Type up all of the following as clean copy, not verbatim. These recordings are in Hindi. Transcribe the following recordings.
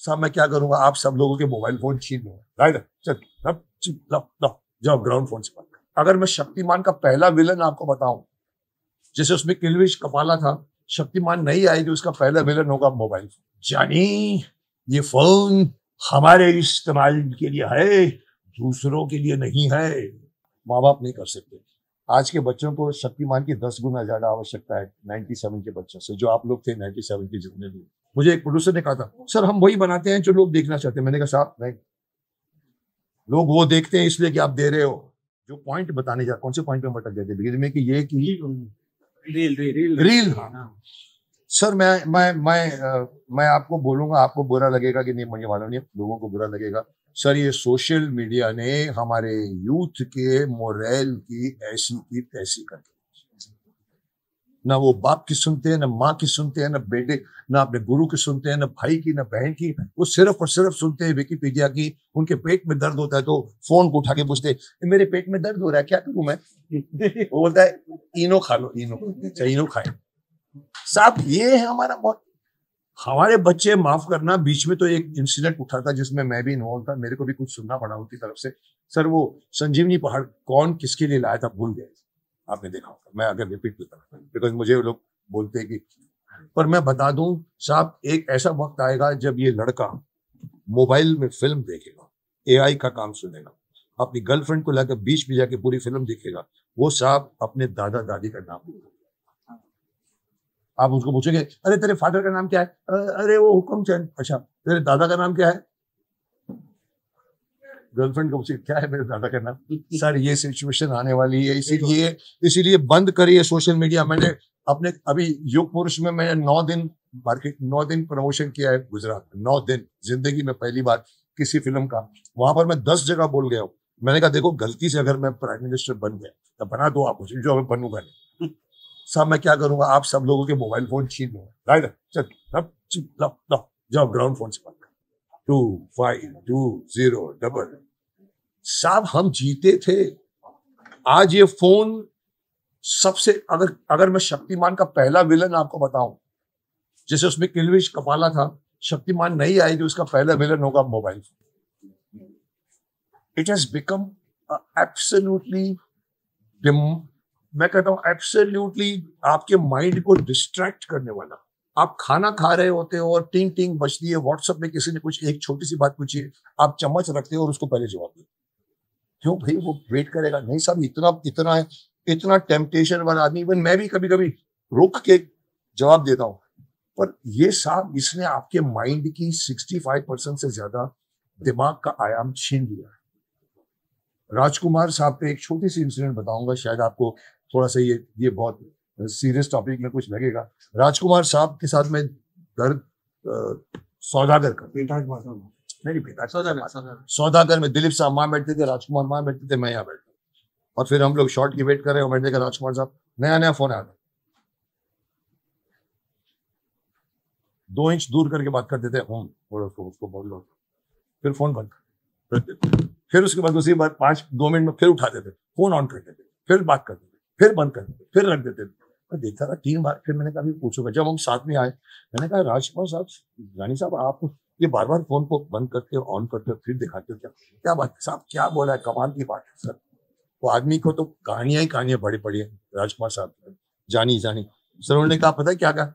साहब मैं क्या करूंगा, आप सब लोगों के मोबाइल फोन छीन लो, राइट? चल अब लो जाओ ग्राउंड फोन से बात कर। अगर मैं शक्तिमान का पहला विलन आपको बताऊं, जैसे उसमें किल्विश कपाला था, शक्तिमान नहीं आएगी, उसका पहला विलन होगा मोबाइल फोन। जानी ये फोन हमारे इस्तेमाल के लिए है, दूसरों के लिए नहीं है। माँ बाप नहीं कर सकते। आज के बच्चों को शक्तिमान की 10 गुना ज्यादा आवश्यकता है 97 के बच्चों से, जो आप लोग थे 97 के जितने भी। मुझे एक प्रोड्यूसर ने कहा था, सर हम वही बनाते हैं जो लोग देखना चाहते हैं। मैंने कहा साहब नहीं, लोग वो देखते हैं इसलिए कि आप दे रहे हो। जो पॉइंट बताने जा, कौन से पॉइंट पे भटक गए थे बिगिनिंग में, कि ये कि रील। हाँ सर, मैं आपको बोलूंगा, आपको बुरा लगेगा कि नहीं मुझे मालूम नहीं, लोगों को बुरा लगेगा। सर ये सोशल मीडिया ने हमारे यूथ के मोरल की ऐसी की तैसी कर दी। ना वो बाप की सुनते हैं, ना माँ की सुनते हैं, ना बेटे, ना अपने गुरु की सुनते हैं, ना भाई की, ना बहन की। वो सिर्फ और सिर्फ सुनते हैं विकिपीडिया की। उनके पेट में दर्द होता है तो फोन को उठा के पूछते हैं मेरे पेट में दर्द हो रहा है, क्या करूं मैं? वो बोलता है इनो खा लो, इनो, चाहे इनो खाए। साहब ये है हमारा बहुत। हमारे बच्चे, माफ करना, बीच में तो एक इंसिडेंट उठा था जिसमें मैं भी इन्वॉल्व था, मेरे को भी कुछ सुनना पड़ा उनकी तरफ से। सर वो संजीवनी पहाड़ कौन किसके लिए लाया था भूल गए, आपने देखा होगा, मैं अगर रिपीट करता, बिकॉज मुझे लोग बोलते हैं कि, पर मैं बता दूं साहब, एक ऐसा वक्त आएगा जब ये लड़का मोबाइल में फिल्म देखेगा, एआई का काम सुनेगा, अपनी गर्लफ्रेंड को लाकर बीच में जाके पूरी फिल्म देखेगा, वो साहब अपने दादा दादी का नाम भूल। आप उसको पूछेंगे अरे तेरे फादर का नाम क्या है, अरे वो हुक्म चंद। अच्छा तेरे दादा का नाम क्या है? गर्लफ्रेंड को पूछे क्या है मेरे दादा का नाम। सर ये सिचुएशन आने वाली है, इसीलिए बंद करिए सोशल मीडिया। मैंने अपने अभी युग पुरुष में मैंने 9 दिन मार्केट, 9 दिन प्रमोशन किया है गुजरात में, 9 दिन जिंदगी में पहली बार किसी फिल्म का। वहां पर मैं 10 जगह बोल गया हूँ। मैंने कहा देखो गलती से अगर मैं प्राइम मिनिस्टर बन गया तो बना दो आप मुझे, जो मैं बनूंगा नहीं। साहब मैं क्या करूंगा, आप सब लोगों के मोबाइल फोन छीन लो, राइट? चल अब लो जाओ ग्राउंड फोन से बात कर। 2520 साहब हम जीते थे। आज ये फोन सबसे, अगर मैं शक्तिमान का पहला विलन आपको बताऊं, जैसे उसमें किल्विश कपाला था, शक्तिमान नहीं आएगी, उसका पहला विलन होगा mobile phone. It has become absolutely, मैं कहता हूं एब्सोल्युटली आपके माइंड को डिस्ट्रैक्ट करने वाला। आप खाना खा रहे होते हो और टिंग टिंग बजती है, व्हाट्सएप में किसी ने कुछ एक छोटी सी बात पूछी है, आप चम्मच रखते हो और उसको पहले जवाब दो। क्यों भाई, वो वेट करेगा नहीं साहब, इतना टेम्पटेशन वाला आदमी, इवन मैं भी कभी कभी रुक के जवाब देता हूं। पर ये साहब, इसने आपके माइंड की 65% से ज्यादा दिमाग का आयाम छीन लिया है। राजकुमार साहब पे एक छोटी सी इंसिडेंट बताऊंगा, शायद आपको थोड़ा सा ये बहुत सीरियस टॉपिक में कुछ लगेगा। राजकुमार साहब के साथ में दर्द सौदागर का, नहीं बेटा, सौदागर में दिलीप साहब वहां बैठते थे, राजकुमार वहां बैठते थे, मैं यहाँ बैठता, और फिर हम लोग शॉट की वेट कर रहे हैं। मैंने देखा राजकुमार साहब नया फोन आया, 2 इंच दूर करके बात करते थे, उसको बोल लो, फिर फोन बंद कर देते, फिर उसके बाद उसी बात 2 मिनट में फिर उठाते थे, फोन ऑन करते थे, फिर बात करते थे, फिर बंद करते थे, फिर रख देते थे। मैं देखता था 3 बार। फिर मैंने कहा पूछूंगा, जब हम साथ में आए, मैंने कहा राजकुमार साहब, रानी साहब, आप ये बार बार फोन को बंद करते हो, ऑन करते हो, फिर दिखाते हो, क्या बात है साहब, क्या बोला है, कमाल की बात है सर। वो आदमी को तो कहानियां ही कहानियां बड़ी पड़ी है राजकुमार साहब। जानी सर उन्होंने कहा, पता है क्या कहा?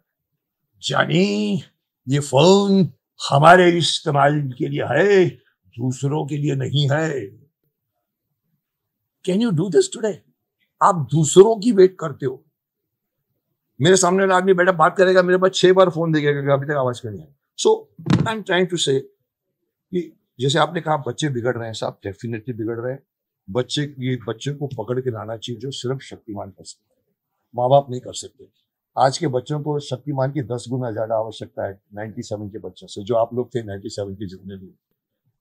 जानी ये फोन हमारे इस्तेमाल के लिए है, दूसरों के लिए नहीं है। Can you do this today? आप दूसरों की वेट करते हो। मेरे सामने वाला आदमी बैठा बात करेगा, मेरे पास 6 बार फोन देखेगा, अभी तक आवाज क्यों नहीं है? सो आई एम ट्राइंग टू से कि जैसे आपने कहा बच्चे बिगड़ रहे हैं साहब, डेफिनेटली बिगड़ रहे हैं। बच्चे को पकड़ के लाना चाहिए, जो सिर्फ शक्तिमान कर सकते हैं, माँ बाप नहीं कर सकते। आज के बच्चों को शक्तिमान की 10 गुना ज्यादा आवश्यकता है 97 के बच्चों से, जो आप लोग थे 97 के जितने भी।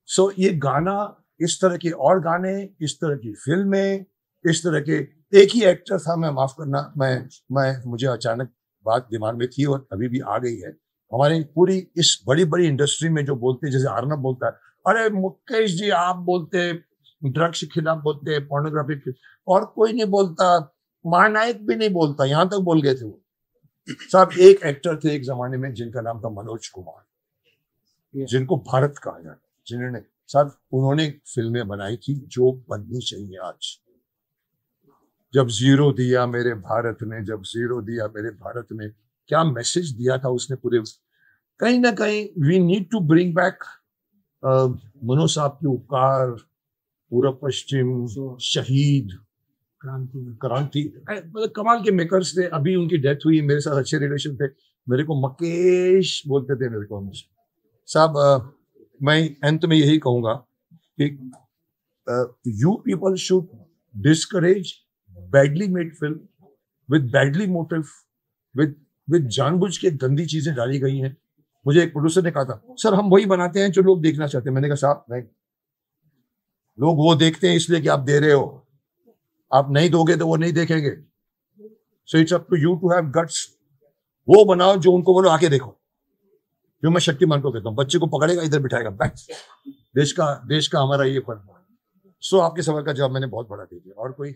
सो ये गाना, इस तरह के और गाने, इस तरह की फिल्में, इस तरह के, एक ही एक्टर था, मैं माफ करना, मैं मुझे अचानक बात दिमाग में थी और अभी भी आ गई है। हमारी पूरी इस बड़ी बड़ी इंडस्ट्री में जो बोलते हैं, जैसे अर्नब बोलता है, अरे मुकेश जी आप बोलते ड्रग्स के खिलाफ बोलते, पोर्नोग्राफी के, और कोई नहीं बोलता, महानायक भी नहीं बोलता, यहां तक बोल गए थे वो साहब। एक एक्टर थे एक जमाने में जिनका नाम था मनोज कुमार। जिनको भारत कहा जाता है, जिन्होंने सर उन्होंने फिल्में बनाई थी जो बननी चाहिए आज। जब जीरो दिया मेरे भारत ने, जब जीरो दिया मेरे भारत ने, क्या मैसेज दिया था उसने पूरे। कहीं ना कहीं we need to bring back मनो साहब की उपकार, पूरब पश्चिम, शहीद, क्रांति, मतलब कमाल के मेकर्स थे। अभी उनकी डेथ हुई, मेरे साथ अच्छे रिलेशन थे, मेरे को मकेश बोलते थे मेरे को हमेशा। साहब मैं अंत में यही कहूंगा कि you people should discourage badly made film with badly motive, with जानबूझ के गंदी चीजें डाली गई हैं। मुझे एक प्रोड्यूसर ने कहा था, सर हम वही बनाते हैं जो लोग देखना चाहते हैं। मैंने कहा साहब नहीं, लोग वो देखते हैं इसलिए कि आप दे रहे हो, आप नहीं दोगे तो वो नहीं देखेंगे। So it's up to you to have guts. वो बनाओ जो उनको बोलो आके देखो। जो मैं शक्तिमान को कहता हूँ, बच्चे को पकड़ेगा, इधर बिठाएगा, बैठ। देश का हमारा ये फर्क है। सो आपके सवाल का जवाब मैंने बहुत बड़ा दे दिया। और कोई